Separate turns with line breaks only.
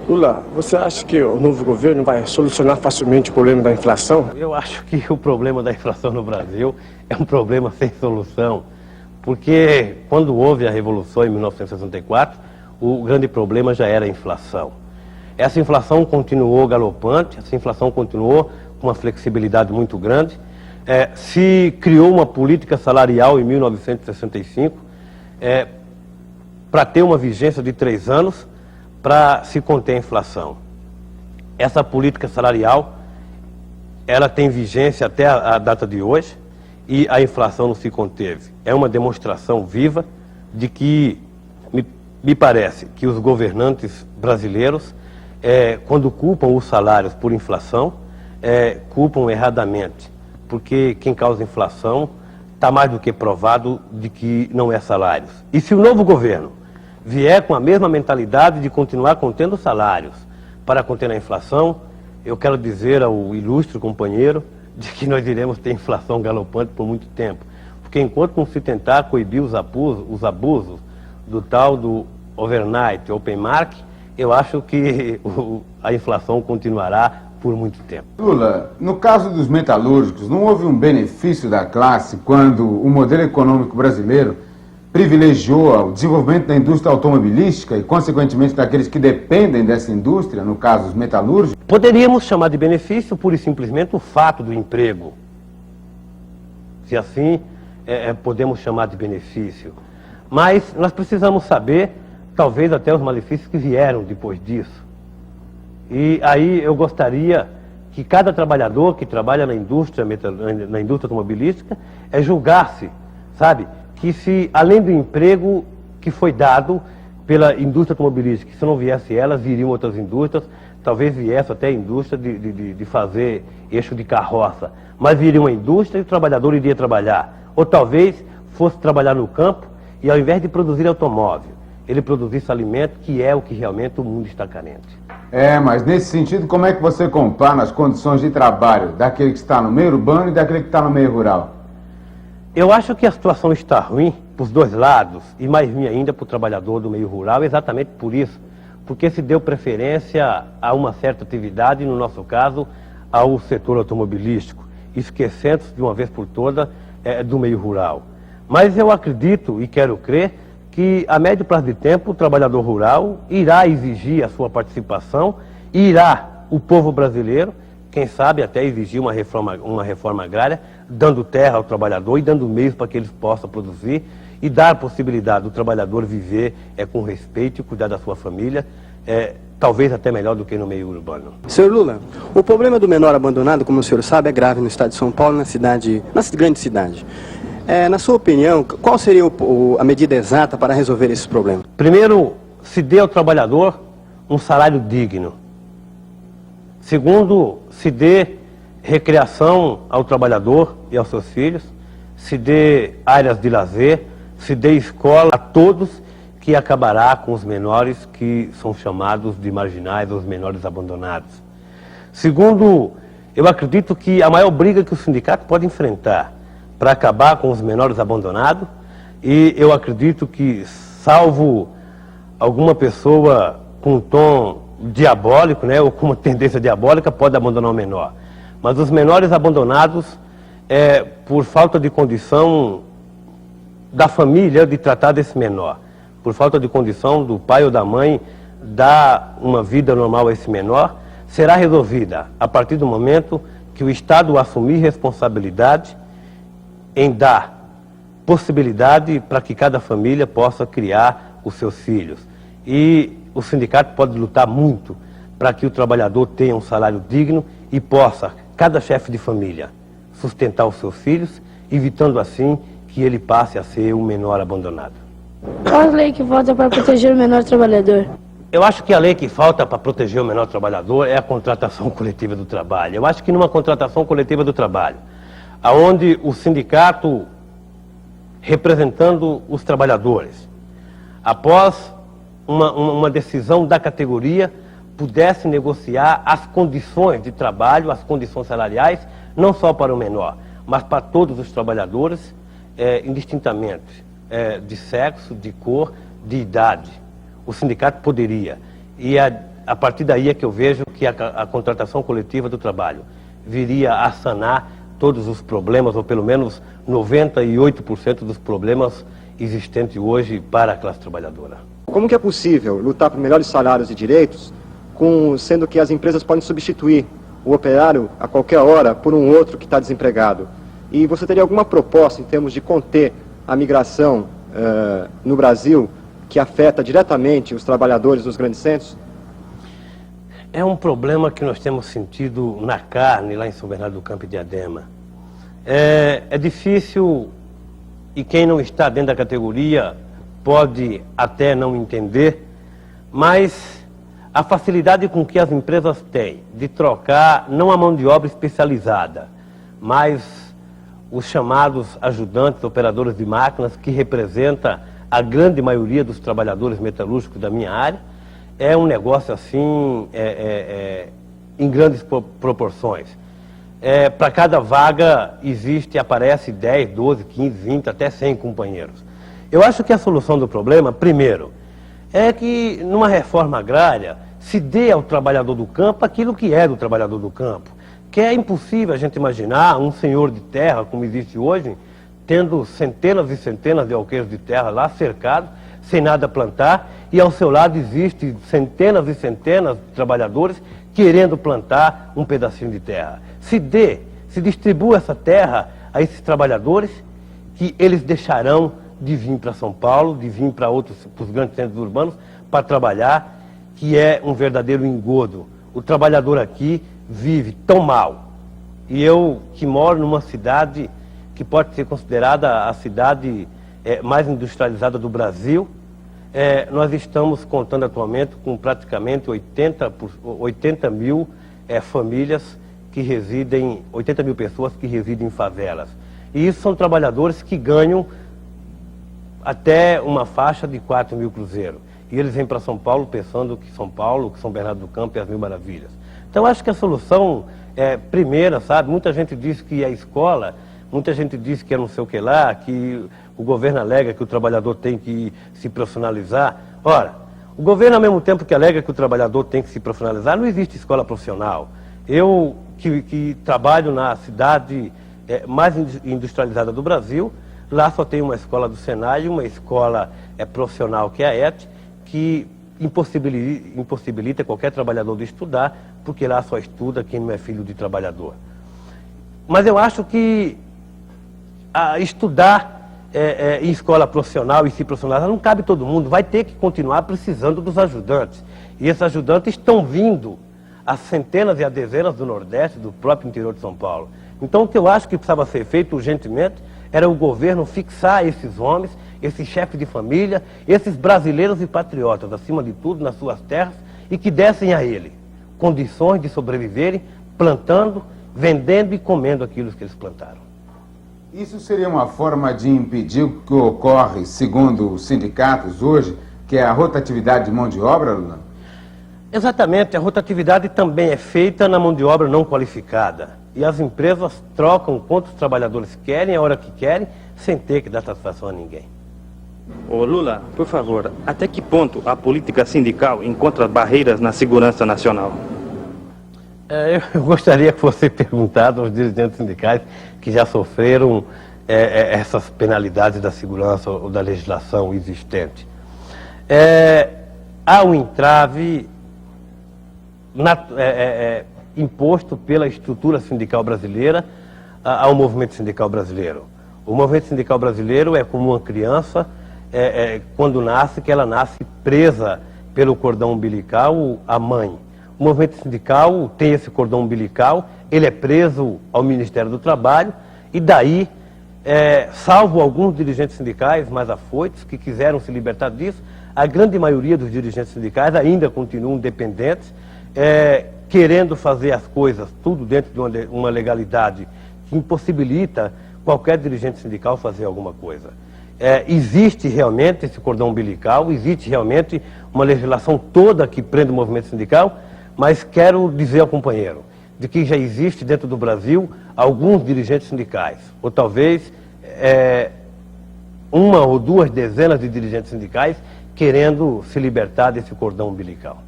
Lula, você acha que o novo governo vai solucionar facilmente o problema da inflação?
Eu acho que o problema da inflação no Brasil é um problema sem solução, porque quando houve a Revolução em 1964, o grande problema já era a inflação. Essa inflação continuou galopante, essa inflação continuou com uma flexibilidade muito grande. Se criou uma política salarial em 1965 para ter uma vigência de 3 anos, para se conter a inflação. Essa política salarial, ela tem vigência até a data de hoje e a inflação não se conteve. É uma demonstração viva de que, me parece, que os governantes brasileiros, quando culpam os salários por inflação, culpam erradamente, porque quem causa inflação está mais do que provado de que não é salários. E se o novo governo vier com a mesma mentalidade de continuar contendo salários para conter a inflação, eu quero dizer ao ilustre companheiro de que nós iremos ter inflação galopante por muito tempo. Porque enquanto não se tentar coibir os abusos do tal do overnight, open market, eu acho que a inflação continuará por muito tempo.
Lula, no caso dos metalúrgicos, não houve um benefício da classe quando o modelo econômico brasileiro privilegiou o desenvolvimento da indústria automobilística e, consequentemente, daqueles que dependem dessa indústria, no caso, os metalúrgicos?
Poderíamos chamar de benefício pura e simplesmente o fato do emprego. Se assim, podemos chamar de benefício. Mas nós precisamos saber, talvez, até os malefícios que vieram depois disso. E aí eu gostaria que cada trabalhador que trabalha na indústria automobilística julgasse, sabe, que se, além do emprego que foi dado pela indústria automobilística, se não viesse ela, viriam outras indústrias, talvez viesse até a indústria de fazer eixo de carroça, mas viria uma indústria e o trabalhador iria trabalhar. Ou talvez fosse trabalhar no campo e, ao invés de produzir automóvel, ele produzisse alimento, que é o que realmente o mundo está carente.
Mas nesse sentido, como é que você compara as condições de trabalho daquele que está no meio urbano e daquele que está no meio rural?
Eu acho que a situação está ruim para os dois lados, e mais ruim ainda para o trabalhador do meio rural, exatamente por isso, porque se deu preferência a uma certa atividade, no nosso caso, ao setor automobilístico, esquecendo-se de uma vez por todas do meio rural. Mas eu acredito e quero crer que a médio prazo de tempo o trabalhador rural irá exigir a sua participação, e irá o povo brasileiro, quem sabe até exigir uma reforma agrária, dando terra ao trabalhador e dando meios para que eles possam produzir e dar a possibilidade do trabalhador viver com respeito e cuidar da sua família, talvez até melhor do que no meio urbano.
Senhor Lula, o problema do menor abandonado, como o senhor sabe, é grave no estado de São Paulo, na grande cidade. Na sua opinião, qual seria a medida exata para resolver esse problema?
Primeiro, se dê ao trabalhador um salário digno. Segundo, se dê recreação ao trabalhador e aos seus filhos, se dê áreas de lazer, se dê escola a todos, que acabará com os menores que são chamados de marginais, os menores abandonados. Segundo, eu acredito que a maior briga que o sindicato pode enfrentar para acabar com os menores abandonados, e eu acredito que, salvo alguma pessoa com um tom diabólico, ou com uma tendência diabólica, pode abandonar o menor. Mas os menores abandonados, por falta de condição da família de tratar desse menor, por falta de condição do pai ou da mãe dar uma vida normal a esse menor, será resolvida a partir do momento que o Estado assumir responsabilidade em dar possibilidade para que cada família possa criar os seus filhos. E o sindicato pode lutar muito para que o trabalhador tenha um salário digno e possa, cada chefe de família, sustentar os seus filhos, evitando assim que ele passe a ser um menor abandonado.
Qual a lei que falta para proteger o menor trabalhador?
Eu acho que a lei que falta para proteger o menor trabalhador é a contratação coletiva do trabalho. Eu acho que numa contratação coletiva do trabalho, aonde o sindicato, representando os trabalhadores, após uma decisão da categoria, pudesse negociar as condições de trabalho, as condições salariais, não só para o menor, mas para todos os trabalhadores, indistintamente, de sexo, de cor, de idade. O sindicato poderia. E a partir daí é que eu vejo que a contratação coletiva do trabalho viria a sanar todos os problemas, ou pelo menos 98% dos problemas existentes hoje para a classe trabalhadora.
Como que é possível lutar por melhores salários e direitos, sendo que as empresas podem substituir o operário a qualquer hora por um outro que está desempregado? E você teria alguma proposta em termos de conter a migração no Brasil, que afeta diretamente os trabalhadores nos grandes centros?
É um problema que nós temos sentido na carne lá em São Bernardo do Campo e Diadema. É difícil, e quem não está dentro da categoria pode até não entender, mas a facilidade com que as empresas têm de trocar não a mão de obra especializada, mas os chamados ajudantes, operadores de máquinas, que representa a grande maioria dos trabalhadores metalúrgicos da minha área, é um negócio assim, em grandes proporções. Para cada vaga aparece 10, 12, 15, 20, até 100 companheiros. Eu acho que a solução do problema, primeiro, é que numa reforma agrária se dê ao trabalhador do campo aquilo que é do trabalhador do campo. Que é impossível a gente imaginar um senhor de terra, como existe hoje, tendo centenas e centenas de alqueires de terra lá cercados, sem nada a plantar, e ao seu lado existem centenas e centenas de trabalhadores querendo plantar um pedacinho de terra. Se distribua essa terra a esses trabalhadores, que eles deixarão de vir para São Paulo, de vir para os grandes centros urbanos para trabalhar, que é um verdadeiro engodo. O trabalhador aqui vive tão mal. E eu, que moro numa cidade que pode ser considerada a cidade mais industrializada do Brasil, nós estamos contando atualmente com praticamente 80 mil famílias que residem, 80 mil pessoas que residem em favelas. E isso são trabalhadores que ganham até uma faixa de 4 mil cruzeiros. E eles vêm para São Paulo pensando que São Paulo, que São Bernardo do Campo é as mil maravilhas. Então acho que a solução primeira, sabe, muita gente diz que é escola, muita gente diz que é não sei o que lá, que o governo alega que o trabalhador tem que se profissionalizar. Ora, o governo, ao mesmo tempo que alega que o trabalhador tem que se profissionalizar, não existe escola profissional. Eu, que trabalho na cidade mais industrializada do Brasil, lá só tem uma escola do Senai, uma escola profissional, que é a ET, que impossibilita qualquer trabalhador de estudar, porque lá só estuda quem não é filho de trabalhador. Mas eu acho que estudar em escola profissional e se profissionalizar não cabe todo mundo, vai ter que continuar precisando dos ajudantes. E esses ajudantes estão vindo a centenas e a dezenas do Nordeste, do próprio interior de São Paulo. Então o que eu acho que precisava ser feito urgentemente era o governo fixar esses homens, esses chefes de família, esses brasileiros e patriotas, acima de tudo, nas suas terras, e que dessem a ele condições de sobreviverem, plantando, vendendo e comendo aquilo que eles plantaram.
Isso seria uma forma de impedir o que ocorre, segundo os sindicatos hoje, que é a rotatividade de mão de obra, Lula?
Exatamente, a rotatividade também é feita na mão de obra não qualificada. E as empresas trocam quantos trabalhadores querem, a hora que querem, sem ter que dar satisfação a ninguém.
Ô Lula, por favor, até que ponto a política sindical encontra barreiras na segurança nacional?
Eu gostaria que fosse perguntado aos dirigentes sindicais que já sofreram essas penalidades da segurança ou da legislação existente. Há um entrave imposto pela estrutura sindical brasileira ao movimento sindical brasileiro. O movimento sindical brasileiro é como uma criança, quando nasce, que ela nasce presa pelo cordão umbilical à mãe. O movimento sindical tem esse cordão umbilical, ele é preso ao Ministério do Trabalho, e daí, salvo alguns dirigentes sindicais mais afoitos que quiseram se libertar disso, a grande maioria dos dirigentes sindicais ainda continuam dependentes, querendo fazer as coisas tudo dentro de uma legalidade que impossibilita qualquer dirigente sindical fazer alguma coisa. Existe realmente esse cordão umbilical, existe realmente uma legislação toda que prende o movimento sindical, mas quero dizer ao companheiro de que já existe dentro do Brasil alguns dirigentes sindicais, ou talvez uma ou duas dezenas de dirigentes sindicais querendo se libertar desse cordão umbilical.